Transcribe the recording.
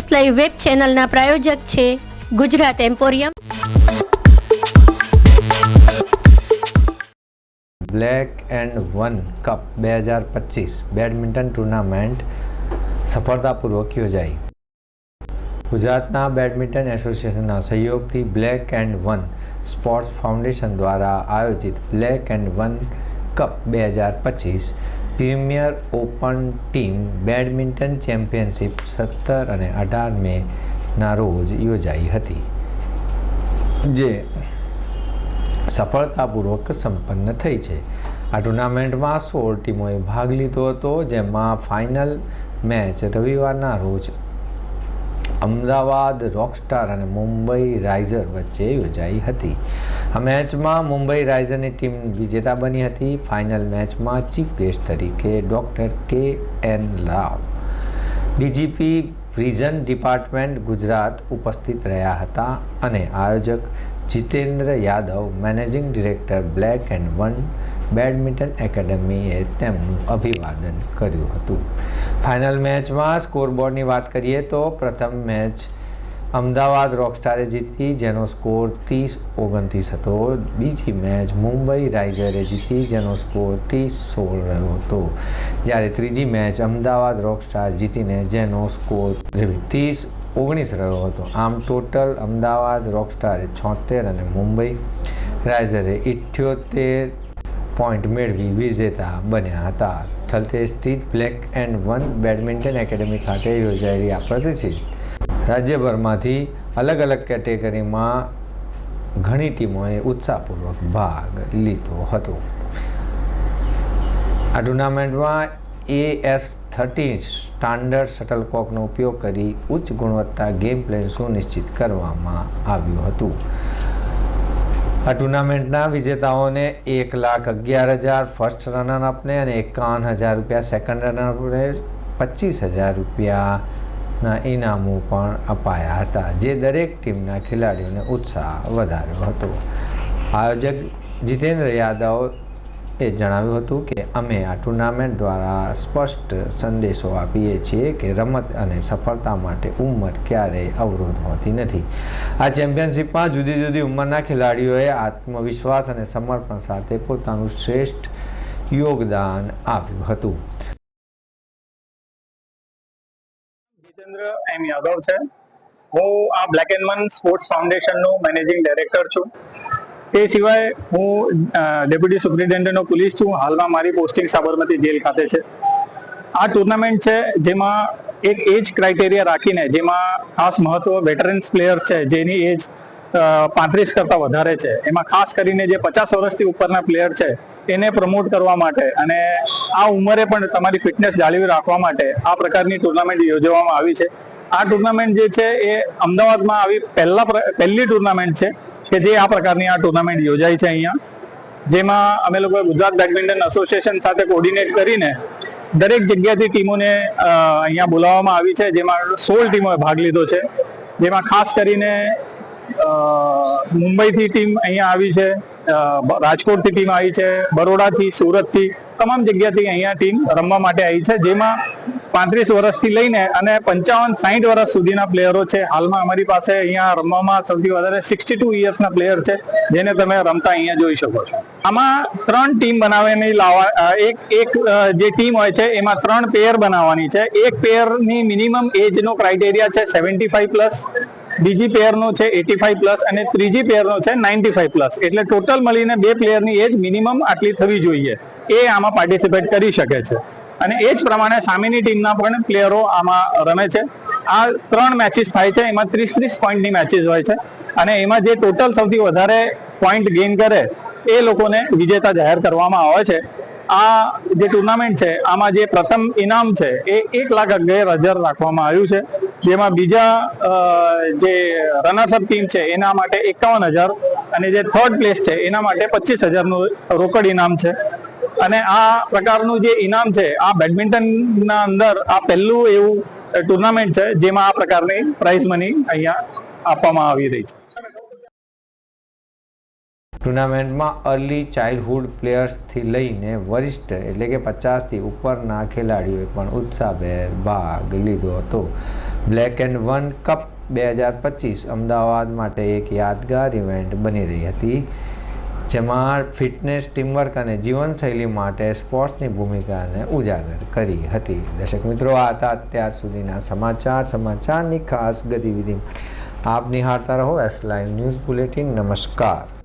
Sports live web ચેનલના પ્રાયોજક છે Gujarat emporium. Black and one cup 2025 badminton tournament સફળતાપૂર્વક યોજાઈ. ગુજરાતના બેડમિન્ટન એસોસિએશનના સહયોગથી black and one sports foundation દ્વારા આયોજિત black and one cup 2025 premier open team badminton championship 17 અને 18 મેના રોજ યોજાઈ હતી, જે સફળતાપૂર્વક સંપન્ન થઈ છે. આ ટુર્નામેન્ટમાં 16 ટીમોએ ભાગ લીધો હતો, જેમાં ફાઇનલ મેચ રવિવારના રોજ અમદાવાદ રોકસ્ટાર અને મુંબઈ રાઇઝર વચ્ચે યોજાઈ હતી. આ મેચમાં મુંબઈ રાઇઝરની ટીમ વિજેતા બની હતી. ફાઇનલ મેચમાં ચીફ ગેસ્ટ તરીકે doctor K N. Rao, DGP vision department Gujarat ઉપસ્થિત રહ્યા હતા અને આયોજક Jitendra Yadav, managing director black and one badminton એકેડમીએ તેમનું અભિવાદન કર્યું હતું. ફાઇનલ મેચમાં સ્કોરબોર્ડની વાત કરીએ તો પ્રથમ મેચ અમદાવાદ રોકસ્ટારે જીતી, જેનો સ્કોર 30-29 હતો. બીજી મેચ મુંબઈ રાઇઝરે જીતી, જેનો સ્કોર 30-16 રહ્યો હતો, જ્યારે ત્રીજી મેચ અમદાવાદ રોકસ્ટાર જીતીને જેનો સ્કોર 30-19 રહ્યો હતો. આમ ટોટલ અમદાવાદ રોકસ્ટારે 76 અને મુંબઈ રાઇઝરે 78 પોઈન્ટ મેળવી વિજેતા બન્યા હતા. થલતેજ સ્થિત black and one badminton academy ખાતે યોજાયેલી આ પ્રતિષ્ઠિત રાજ્યભરમાંથી અલગ અલગ કેટેગરીમાં ઘણી ટીમોએ ઉત્સાહપૂર્વક ભાગ લીધો હતો. આ ટુર્નામેન્ટમાં AS-13 સ્ટાન્ડર્ડ શટલકોકનો ઉપયોગ કરી ઉચ્ચ ગુણવત્તા ગેમ પ્લેન સુનિશ્ચિત કરવામાં આવ્યું હતું. આ ટુર્નામેન્ટના વિજેતાઓને 1,11,000 ફર્સ્ટ રનરઅપને અને 51,000 રૂપિયા સેકન્ડ રનરઅપને 25,000 રૂપિયાના ઇનામો પણ અપાયા હતા, જે દરેક ટીમના ખેલાડીઓને ઉત્સાહ વધાર્યો હતો. આયોજક જીતેન્દ્ર યાદવે જણાવ્યું હતું કે અમે આ ટુર્નામેન્ટ દ્વારા સ્પષ્ટ સંદેશો આપીએ છીએ કે રમત અને સફળતા માટે ઉંમર ક્યારેય અવરોધ હોતી નથી. આ ચેમ્પિયનશિપમાં જુદી જુદી ઉંમરના ખેલાડીઓએ આત્મવિશ્વાસ અને સમર્પણ સાથે પોતાનું શ્રેષ્ઠ યોગદાન આપ્યું હતું. જીતેન્દ્ર એમ યાદવ છે. હું આ બ્લેક એન્ડ વન સ્પોર્ટ્સ ફાઉન્ડેશનનો મેનેજિંગ ડાયરેક્ટર છું. તે સિવાય હું ડેપ્યુટી સુપ્રિન્ટેન્ડન્ટ ઓફ પોલીસ છું. હાલમાં મારી પોસ્ટિંગ સાબરમતી જેલ ખાતે છે. આ ટુર્નામેન્ટ છે જેમાં એક એજ ક્રાઇટેરિયા રાખીને, જેમાં ખાસ મહત્વ વેટરન્સ પ્લેયર્સ છે જેની એજ 35 કરતાં વધારે છે, એમાં ખાસ કરીને જે 50 વર્ષથી ઉપરના પ્લેયર છે એને પ્રમોટ કરવા માટે અને આ ઉંમરે પણ તમારી ફિટનેસ જાળવી રાખવા માટે આ પ્રકારની ટુર્નામેન્ટ યોજવામાં આવી છે. આ ટુર્નામેન્ટ જે છે એ અમદાવાદમાં આવી પહેલી ટુર્નામેન્ટ છે કે જે આ પ્રકારની આ ટુર્નામેન્ટ યોજાય છે અહીંયા, જેમાં અમે લોકોએ ગુજરાત બેડમિન્ટન એસોસિએશન સાથે કોર્ડિનેટ કરીને દરેક જગ્યાથી ટીમોને અહીંયા બોલાવવામાં આવી છે, જેમાં 16 ટીમોએ ભાગ લીધો છે. જેમાં ખાસ કરીને મુંબઈથી ટીમ અહીંયા આવી છે, રાજકોટથી ટીમ આવી છે, બરોડાથી, સુરતથી, તમામ જગ્યાથી અહીંયા ટીમ રમવા માટે આવી છે, જેમાં 35 વર્ષથી લઈને અને 55-60 વર્ષ સુધીના પ્લેયરો છે. હાલમાં અમારી પાસે અહીંયા રમવામાં સૌથી વધારે 62 યર્સના પ્લેયર છે, જેને તમે રમતા અહીંયા જોઈ શકો છો. આમાં 3 ટીમ બનાવવાની એક જે ટીમ હોય છે એમાં 3 પેયર બનાવવાની છે. એક પેયરની મિનિમમ એજનો ક્રાઇટેરિયા છે 75+, બીજી પેયરનો છે 85+, અને ત્રીજી પેયરનો છે 95+. એટલે ટોટલ મળીને 2 પ્લેયરની એજ મિનિમમ આટલી થવી જોઈએ, એ આમાં પાર્ટિસિપેટ કરી શકે છે. અને એ જ પ્રમાણે સામેની ટીમના પણ પ્લેયરો આમાં રમે છે. આ 3 મેચીસ થાય છે, એમાં 30-30 પોઈન્ટની મેચીસ હોય છે, અને એમાં જે ટોટલ સૌથી વધારે પોઈન્ટ ગેઇન કરે એ લોકોને વિજેતા જાહેર કરવામાં આવે છે. આ જે ટુર્નામેન્ટ છે આમાં જે પ્રથમ ઇનામ છે એ 1,11,000 રાખવામાં આવ્યું છે, જેમાં બીજા જે રનર્સઅપ ટીમ છે એના માટે 51,000 અને જે થર્ડ પ્લેસ છે એના માટે 25,000નું રોકડ ઇનામ છે. અને આ પ્રકારનું જે ઇનામ છે આ બેડમિન્ટનના અંદર આ પહેલું એવું ટુર્નામેન્ટ છે જેમાં આ પ્રકારની પ્રાઇઝ મની અહીંયા આપવામાં આવી રહી છે. ટુર્નામેન્ટમાં અર્લી ચાઇલ્ડહુડ પ્લેયર્સથી લઈને વરિષ્ઠ એટલે કે 50થી ઉપરના ખેલાડીઓએ પણ ઉત્સાહભેર ભાગ લીધો હતો. Black and one cup 2025 Ahmedabad માટે એક યાદગાર ઇવેન્ટ બની રહી હતી, જેમાં ફિટનેસ, ટીમવર્ક અને જીવનશૈલી માટે સ્પોર્ટ્સની ભૂમિકાને ઉજાગર કરી હતી. દર્શક મિત્રો, આ હતા અત્યાર સુધીના સમાચારની ખાસ ગતિવિધિ. આપ નિહાળતા રહો એસ લાઈવ ન્યૂઝ બુલેટિન. નમસ્કાર.